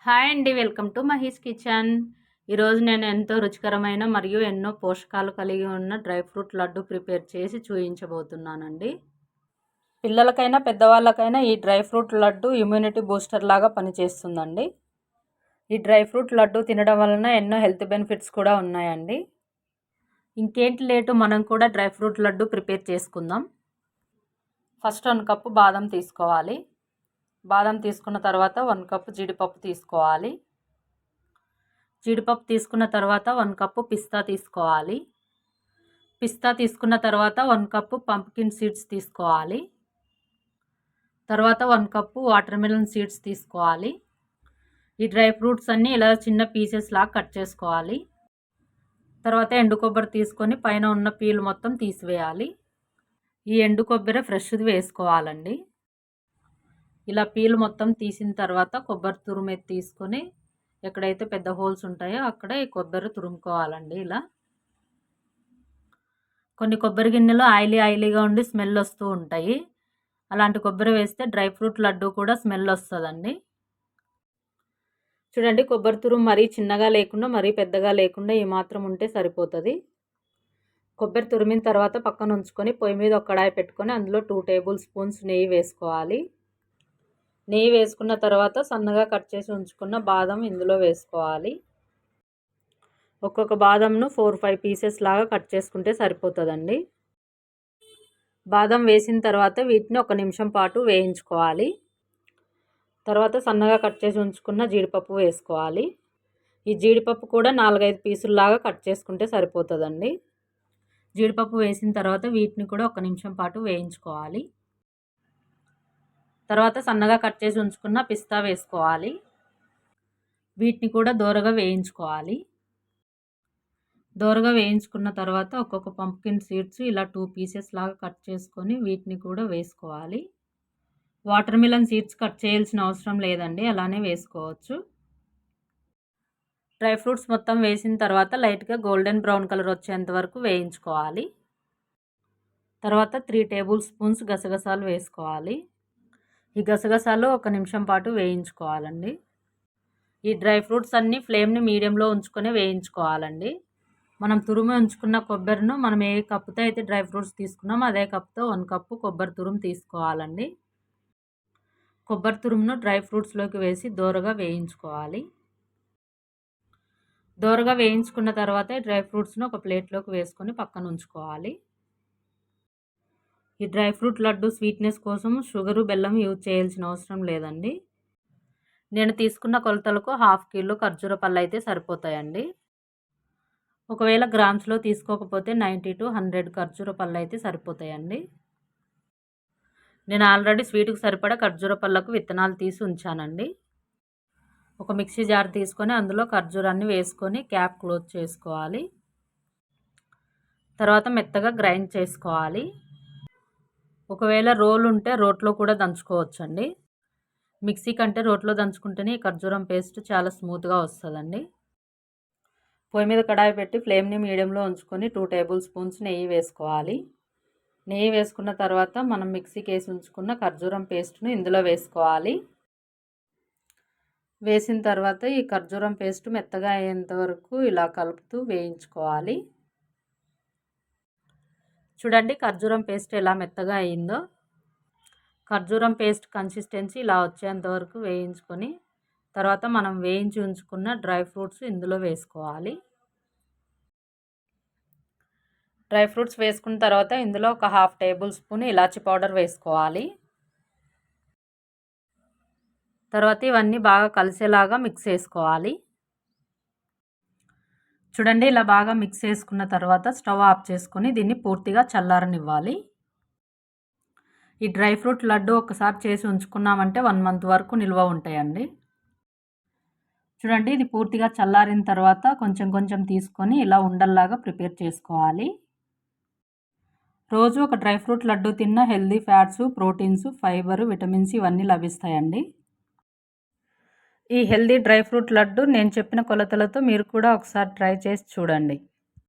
Hi అండి. Welcome to Mahi's kitchen. ఈరోజు నేను ఎంతో రుచికరమైన మరియు ఎన్నో పోషకాలు కలిగి ఉన్న డ్రై ఫ్రూట్ లడ్డు ప్రిపేర్ చేసి చూపించబోతున్నానండి. పిల్లలకైనా పెద్దవాళ్ళకైనా ఈ dry fruit laddu immunity booster లాగా పనిచేస్తుందండి. ఈ డ్రై ఫ్రూట్ లడ్డు తినడం వలన ఎన్నో హెల్త్ బెనిఫిట్స్ కూడా ఉన్నాయండి. ఇంకేంటి లేటు, మనం కూడా డ్రై ఫ్రూట్ లడ్డు ప్రిపేర్ చేసుకుందాం. ఫస్ట్ 1 కప్పు బాదం తీసుకోవాలి. బాదం తీసుకున్న తర్వాత 1 కప్పు జీడిపప్పు తీసుకోవాలి. జీడిపప్పు తీసుకున్న తర్వాత 1 కప్పు పిస్తా తీసుకోవాలి. పిస్తా తీసుకున్న తర్వాత 1 కప్పు పంప్కిన్ సీడ్స్ తీసుకోవాలి. తర్వాత 1 కప్పు వాటర్ మెలన్ సీడ్స్ తీసుకోవాలి. ఈ డ్రై ఫ్రూట్స్ అన్నీ ఇలా చిన్న పీసెస్ లాగా కట్ చేసుకోవాలి. తర్వాత ఎండు కొబ్బరి తీసుకొని పైన ఉన్న పీల్ మొత్తం తీసివేయాలి. ఈ ఎండు కొబ్బరి ఫ్రెష్ది వేసుకోవాలండి. ఇలా పీల్ మొత్తం తీసిన తర్వాత కొబ్బరి తురుము తీసుకొని ఎక్కడైతే పెద్ద హోల్స్ ఉంటాయో అక్కడ ఈ కొబ్బరి తురుముకోవాలండి. ఇలా కొన్ని కొబ్బరి గిన్నెలు ఆయిలీగా ఉండి స్మెల్ వస్తూ ఉంటాయి. అలాంటి కొబ్బరి వేస్తే డ్రై ఫ్రూట్ లడ్డు కూడా స్మెల్ వస్తుందండి. చూడండి, కొబ్బరి తురుము మరీ చిన్నగా లేకుండా మరీ పెద్దగా లేకుండా ఈ మాత్రం ఉంటే సరిపోతుంది. కొబ్బరి తురిమిన తర్వాత పక్కన ఉంచుకొని పొయ్యి మీద ఒక కడాయి పెట్టుకొని అందులో 2 టేబుల్ స్పూన్స్ నెయ్యి వేసుకోవాలి. నెయ్యి వేసుకున్న తర్వాత సన్నగా కట్ చేసి ఉంచుకున్న బాదం ఇందులో వేసుకోవాలి. ఒక్కొక్క బాదంను 4-5 పీసెస్ లాగా కట్ చేసుకుంటే సరిపోతుందండి. బాదం వేసిన తర్వాత వీటిని 1 నిమిషం పాటు వేయించుకోవాలి. తర్వాత సన్నగా కట్ చేసి ఉంచుకున్న జీడిపప్పు వేసుకోవాలి. ఈ జీడిపప్పు కూడా 4-5 పీసుల్లాగా కట్ చేసుకుంటే సరిపోతుందండి. జీడిపప్పు వేసిన తర్వాత వీటిని కూడా 1 నిమిషం పాటు వేయించుకోవాలి. తర్వాత సన్నగా కట్ చేసి ఉంచుకున్న పిస్తా వేసుకోవాలి. వీటిని కూడా దోరగా వేయించుకోవాలి. దోరగా వేయించుకున్న తర్వాత ఒక్కొక్క పంప్కిన్ సీడ్స్ ఇలా 2 పీసెస్ లాగా కట్ చేసుకొని వీటిని కూడా వేసుకోవాలి. వాటర్ మిలన్ సీడ్స్ కట్ చేయాల్సిన అవసరం లేదండి, అలానే వేసుకోవచ్చు. డ్రై ఫ్రూట్స్ మొత్తం వేసిన తర్వాత లైట్గా గోల్డెన్ బ్రౌన్ కలర్ వచ్చేంత వరకు వేయించుకోవాలి. తర్వాత 3 టేబుల్ స్పూన్స్ గసగసాలు వేసుకోవాలి. ఈ గసగసాలు 1 నిమిషం పాటు వేయించుకోవాలండి. ఈ డ్రై ఫ్రూట్స్ అన్నీ ఫ్లేమ్ని మీడియంలో ఉంచుకొని వేయించుకోవాలండి. మనం తురుము ఉంచుకున్న కొబ్బరిను మనం ఏ కప్పుతో అయితే డ్రై ఫ్రూట్స్ తీసుకున్నామో అదే కప్పుతో 1 కప్పు కొబ్బరి తురుము తీసుకోవాలండి. కొబ్బరి తురుమును డ్రై ఫ్రూట్స్లోకి వేసి దోరగా వేయించుకోవాలి. దోరగా వేయించుకున్న తర్వాత డ్రై ఫ్రూట్స్ను ఒక ప్లేట్లోకి వేసుకొని పక్కన ఉంచుకోవాలి. ఈ డ్రై ఫ్రూట్ లడ్డు స్వీట్నెస్ కోసం షుగరు, బెల్లం యూజ్ చేయాల్సిన అవసరం లేదండి. నేను తీసుకున్న కొలతలకు 1/2 కిలో ఖర్జూర పళ్ళు అయితే సరిపోతాయండి. ఒకవేళ గ్రామ్స్లో తీసుకోకపోతే 90 to 100 ఖర్జూర పళ్ళు అయితే సరిపోతాయండి. నేను ఆల్రెడీ స్వీట్కి సరిపడా ఖర్జూర పళ్ళకు విత్తనాలు తీసి ఉంచానండి. ఒక మిక్సీ జార్ తీసుకొని అందులో ఖర్జూరాన్ని వేసుకొని క్యాప్ క్లోజ్ చేసుకోవాలి. తర్వాత మెత్తగా గ్రైండ్ చేసుకోవాలి. ఒకవేళ రోల్ ఉంటే రోట్లో కూడా దంచుకోవచ్చండి. మిక్సీ కంటే రోట్లో దంచుకుంటేనే ఈ ఖర్జూరం పేస్ట్ చాలా స్మూత్గా వస్తుందండి. పొయ్యి మీద కడాయి పెట్టి ఫ్లేమ్ని మీడియంలో ఉంచుకొని 2 టేబుల్ స్పూన్స్ నెయ్యి వేసుకోవాలి. నెయ్యి వేసుకున్న తర్వాత మనం మిక్సీకి వేసి ఉంచుకున్న ఖర్జూరం పేస్ట్ను ఇందులో వేసుకోవాలి. వేసిన తర్వాత ఈ ఖర్జూరం పేస్ట్ మెత్తగా అయ్యేంత వరకు ఇలా కలుపుతూ వేయించుకోవాలి. చూడండి, ఖర్జూరం పేస్ట్ ఎలా మెత్తగా అయ్యిందో. ఖర్జూరం పేస్ట్ కన్సిస్టెన్సీ ఇలా వచ్చేంత వరకు వేయించుకొని తర్వాత మనం వేయించి ఉంచుకున్న డ్రై ఫ్రూట్స్ ఇందులో వేసుకోవాలి. డ్రై ఫ్రూట్స్ వేసుకున్న తర్వాత ఇందులో ఒక 1/2 టేబుల్ స్పూన్ ఇలాచీ పౌడర్ వేసుకోవాలి. తర్వాత ఇవన్నీ బాగా కలిసేలాగా మిక్స్ చేసుకోవాలి. చూడండి, ఇలా బాగా మిక్స్ చేసుకున్న తర్వాత స్టవ్ ఆఫ్ చేసుకొని దీన్ని పూర్తిగా చల్లారనివ్వాలి. ఈ డ్రై ఫ్రూట్ లడ్డు ఒకసారి చేసి ఉంచుకున్నామంటే 1 మంత్ వరకు నిల్వ ఉంటాయండి. చూడండి, ఇది పూర్తిగా చల్లారిన తర్వాత కొంచెం తీసుకొని ఇలా ఉండల్లాగా ప్రిపేర్ చేసుకోవాలి. రోజు ఒక డ్రై ఫ్రూట్ లడ్డు తిన్న healthy fats, proteins, fibre, vitamins ఇవన్నీ లభిస్తాయండి. ఈ హెల్దీ డ్రై ఫ్రూట్ లడ్డు నేను చెప్పిన కొలతలతో మీరు కూడా ఒకసారి ట్రై చేసి చూడండి.